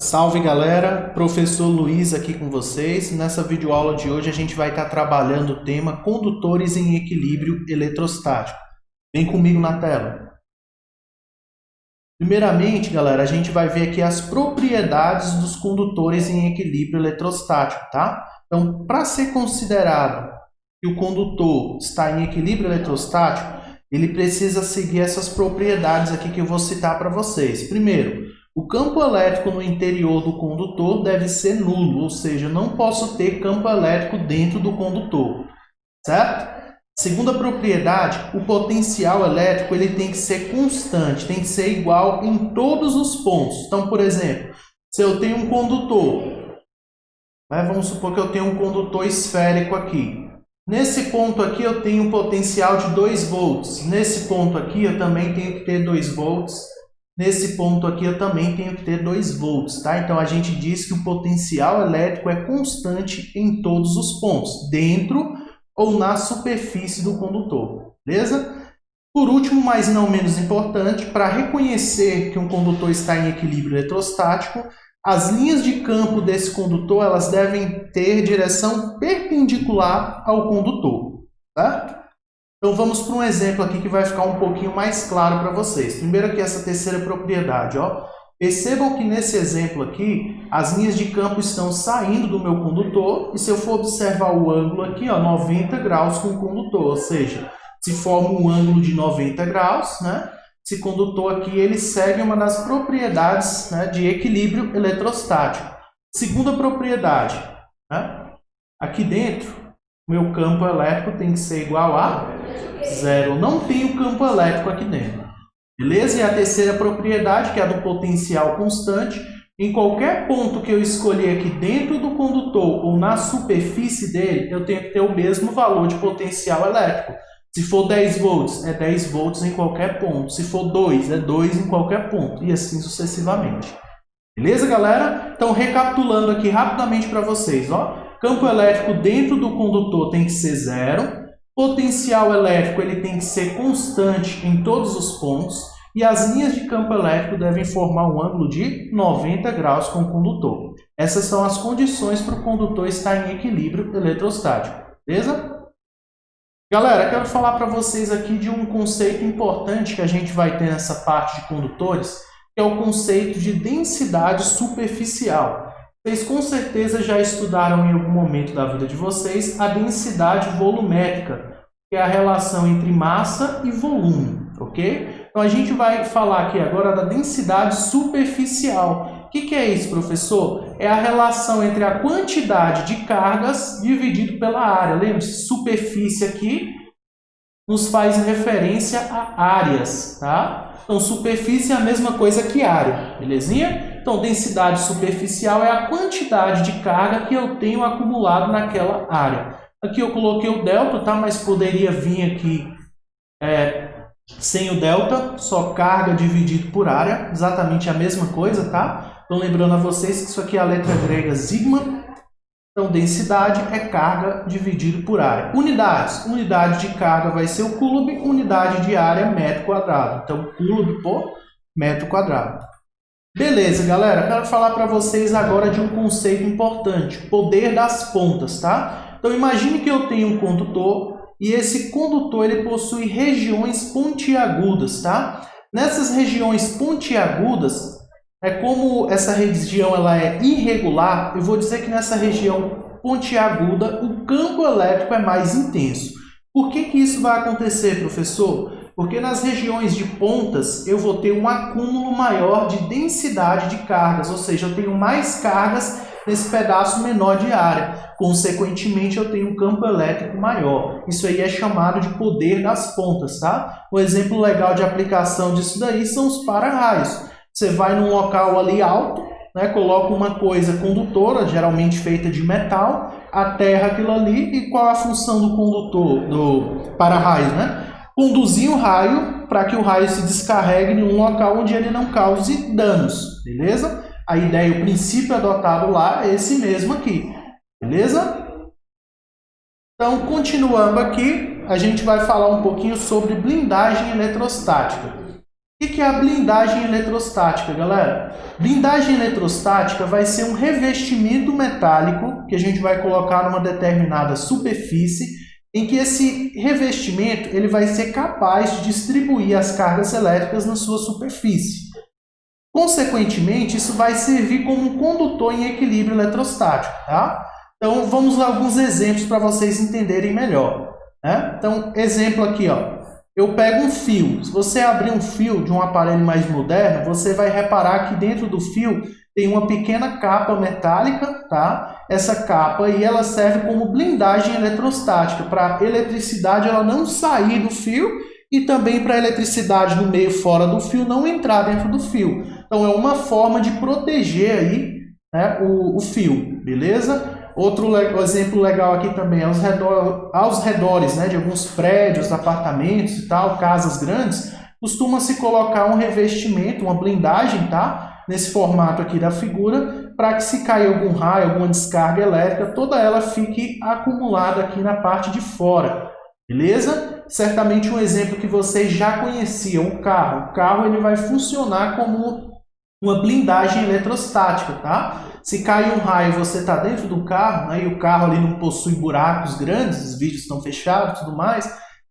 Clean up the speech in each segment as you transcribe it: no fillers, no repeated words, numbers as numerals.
Salve galera, professor Luiz aqui com vocês. Nessa videoaula de hoje a gente vai estar trabalhando o tema condutores em equilíbrio eletrostático. Vem comigo na tela. Primeiramente, galera, a gente vai ver aqui as propriedades dos condutores em equilíbrio eletrostático, tá? Então, para ser considerado que o condutor está em equilíbrio eletrostático, ele precisa seguir essas propriedades aqui que eu vou citar para vocês. Primeiro, o campo elétrico no interior do condutor deve ser nulo, ou seja, não posso ter campo elétrico dentro do condutor, certo? Segunda propriedade, o potencial elétrico ele tem que ser constante, tem que ser igual em todos os pontos. Então, por exemplo, se eu tenho um condutor, vamos supor que eu tenho um condutor esférico aqui. Nesse ponto aqui eu tenho um potencial de 2 volts, nesse ponto aqui eu também tenho que ter 2 volts. Nesse ponto aqui eu também tenho que ter 2 volts, tá? Então a gente diz que o potencial elétrico é constante em todos os pontos, dentro ou na superfície do condutor, beleza? Por último, mas não menos importante, para reconhecer que um condutor está em equilíbrio eletrostático, as linhas de campo desse condutor elas devem ter direção perpendicular ao condutor, tá? Então vamos para um exemplo aqui que vai ficar um pouquinho mais claro para vocês. Primeiro aqui essa terceira propriedade, ó. Percebam que nesse exemplo aqui, as linhas de campo estão saindo do meu condutor e se eu for observar o ângulo aqui, ó, 90 graus com o condutor, ou seja, se forma um ângulo de 90 graus, né? Esse condutor aqui, ele segue uma das propriedades, né, de equilíbrio eletrostático. Segunda propriedade, né? Aqui dentro, meu campo elétrico tem que ser igual a 0. Eu não tenho campo elétrico aqui dentro. Beleza? E a terceira propriedade, que é a do potencial constante, em qualquer ponto que eu escolher aqui dentro do condutor ou na superfície dele, eu tenho que ter o mesmo valor de potencial elétrico. Se for 10 volts, é 10 volts em qualquer ponto. Se for 2, é 2 em qualquer ponto. E assim sucessivamente. Beleza, galera? Então, recapitulando aqui rapidamente para vocês, ó. Campo elétrico dentro do condutor tem que ser 0. Potencial elétrico ele tem que ser constante em todos os pontos. E as linhas de campo elétrico devem formar um ângulo de 90 graus com o condutor. Essas são as condições para o condutor estar em equilíbrio eletrostático. Beleza? Galera, quero falar para vocês aqui de um conceito importante que a gente vai ter nessa parte de condutores, que é o conceito de densidade superficial. Vocês com certeza já estudaram em algum momento da vida de vocês a densidade volumétrica, que é a relação entre massa e volume, ok? Então a gente vai falar aqui agora da densidade superficial. O que é isso, professor? É a relação entre a quantidade de cargas dividido pela área. Lembre-se, superfície aqui nos faz referência a áreas, tá? Então superfície é a mesma coisa que área, belezinha? Então, densidade superficial é a quantidade de carga que eu tenho acumulado naquela área. Aqui eu coloquei o delta, tá? Mas poderia vir aqui sem o delta, só carga dividido por área, exatamente a mesma coisa, tá? Então, lembrando a vocês que isso aqui é a letra grega sigma. Então, densidade é carga dividido por área. Unidades. Unidade de carga vai ser o coulomb, unidade de área metro quadrado. Então, coulomb por metro quadrado. Beleza, galera, quero falar para vocês agora de um conceito importante, poder das pontas, tá? Então imagine que eu tenho um condutor e esse condutor ele possui regiões pontiagudas, tá? Nessas regiões pontiagudas, como essa região ela é irregular, eu vou dizer que nessa região pontiaguda o campo elétrico é mais intenso. Por que isso vai acontecer, professor? Porque nas regiões de pontas eu vou ter um acúmulo maior de densidade de cargas, ou seja, eu tenho mais cargas nesse pedaço menor de área. Consequentemente, eu tenho um campo elétrico maior. Isso aí é chamado de poder das pontas, tá? Um exemplo legal de aplicação disso daí são os para-raios. Você vai num local ali alto, né, coloca uma coisa condutora, geralmente feita de metal, aterra aquilo ali, e qual a função do condutor, do para-raios, né? Conduzir o raio para que o raio se descarregue em um local onde ele não cause danos, beleza? A ideia, o princípio adotado lá é esse mesmo aqui, beleza? Então, continuando aqui, a gente vai falar um pouquinho sobre blindagem eletrostática. O O que é a blindagem eletrostática, galera? Blindagem eletrostática vai ser um revestimento metálico que a gente vai colocar numa determinada superfície, em que esse revestimento ele vai ser capaz de distribuir as cargas elétricas na sua superfície. Consequentemente, isso vai servir como um condutor em equilíbrio eletrostático, tá? Então, vamos a alguns exemplos para vocês entenderem melhor, né? Então, exemplo aqui, ó. Eu pego um fio. Se você abrir um fio de um aparelho mais moderno, você vai reparar que dentro do fio tem uma pequena capa metálica, tá? Essa capa aí, ela serve como blindagem eletrostática, para a eletricidade ela não sair do fio e também para a eletricidade do meio fora do fio não entrar dentro do fio. Então, é uma forma de proteger aí, né, o fio, beleza? Outro exemplo legal aqui também é aos redores, né, de alguns prédios, apartamentos e tal, casas grandes, costuma-se colocar um revestimento, uma blindagem, tá? Nesse formato aqui da figura, para que se cair algum raio, alguma descarga elétrica, toda ela fique acumulada aqui na parte de fora, beleza? Certamente um exemplo que vocês já conheciam, o carro. O carro ele vai funcionar como uma blindagem eletrostática, tá? Se cair um raio e você está dentro do carro, né, e o carro ali não possui buracos grandes, os vidros estão fechados e tudo mais,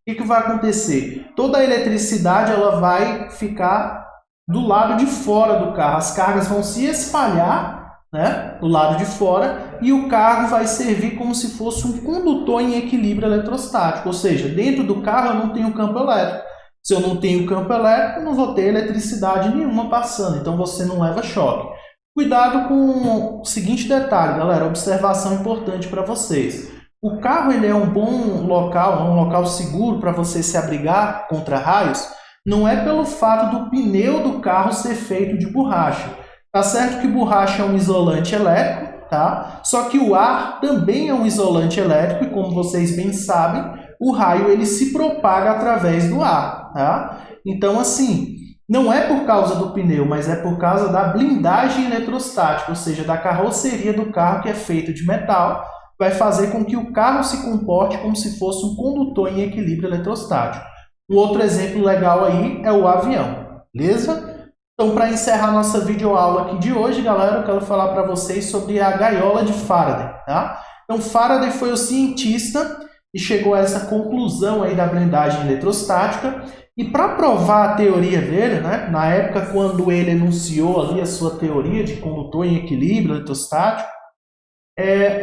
o que vai acontecer? Toda a eletricidade ela vai ficar do lado de fora do carro. As cargas vão se espalhar, né, do lado de fora e o carro vai servir como se fosse um condutor em equilíbrio eletrostático. Ou seja, dentro do carro eu não tenho campo elétrico. Se eu não tenho campo elétrico, eu não vou ter eletricidade nenhuma passando. Então você não leva choque. Cuidado com o seguinte detalhe, galera, observação importante para vocês. O carro ele é um bom local, um local seguro para você se abrigar contra raios, não é pelo fato do pneu do carro ser feito de borracha. Tá certo que borracha é um isolante elétrico, tá? Só que o ar também é um isolante elétrico e como vocês bem sabem, o raio ele se propaga através do ar, tá? Então assim, não é por causa do pneu, mas é por causa da blindagem eletrostática, ou seja, da carroceria do carro que é feita de metal, vai fazer com que o carro se comporte como se fosse um condutor em equilíbrio eletrostático. Um outro exemplo legal aí é o avião, beleza? Então, para encerrar nossa videoaula aqui de hoje, galera, eu quero falar para vocês sobre a gaiola de Faraday, tá? Então, Faraday foi o cientista e chegou a essa conclusão aí da blindagem eletrostática. E para provar a teoria dele, né, na época quando ele enunciou ali a sua teoria de condutor em equilíbrio eletrostático,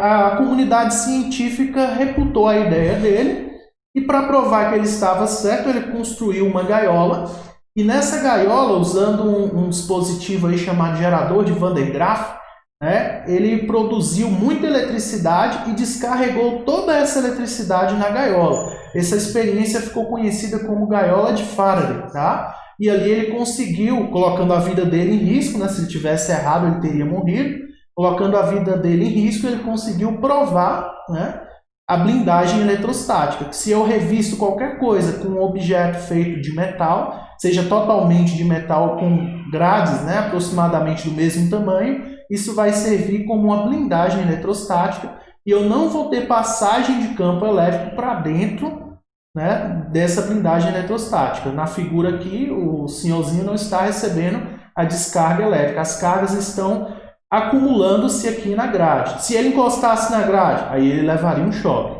a comunidade científica refutou a ideia dele e para provar que ele estava certo, ele construiu uma gaiola e nessa gaiola, usando um dispositivo aí chamado gerador de Van de Graaff, né, ele produziu muita eletricidade e descarregou toda essa eletricidade na gaiola. Essa experiência ficou conhecida como gaiola de Faraday, tá? E ali ele conseguiu, colocando a vida dele em risco, né? Se ele tivesse errado ele teria morrido, colocando a vida dele em risco, ele conseguiu provar, né, a blindagem eletrostática, que se eu revisto qualquer coisa com um objeto feito de metal, seja totalmente de metal com grades, né, aproximadamente do mesmo tamanho, isso vai servir como uma blindagem eletrostática e eu não vou ter passagem de campo elétrico para dentro, né, dessa blindagem eletrostática. Na figura aqui, o senhorzinho não está recebendo a descarga elétrica. As cargas estão acumulando-se aqui na grade. Se ele encostasse na grade, aí ele levaria um choque.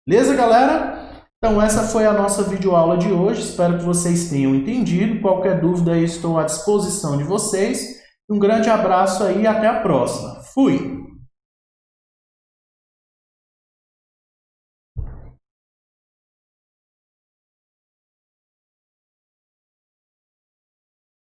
Beleza, galera? Então essa foi a nossa videoaula de hoje. Espero que vocês tenham entendido. Qualquer dúvida aí estou à disposição de vocês. Um grande abraço aí e até a próxima. Fui!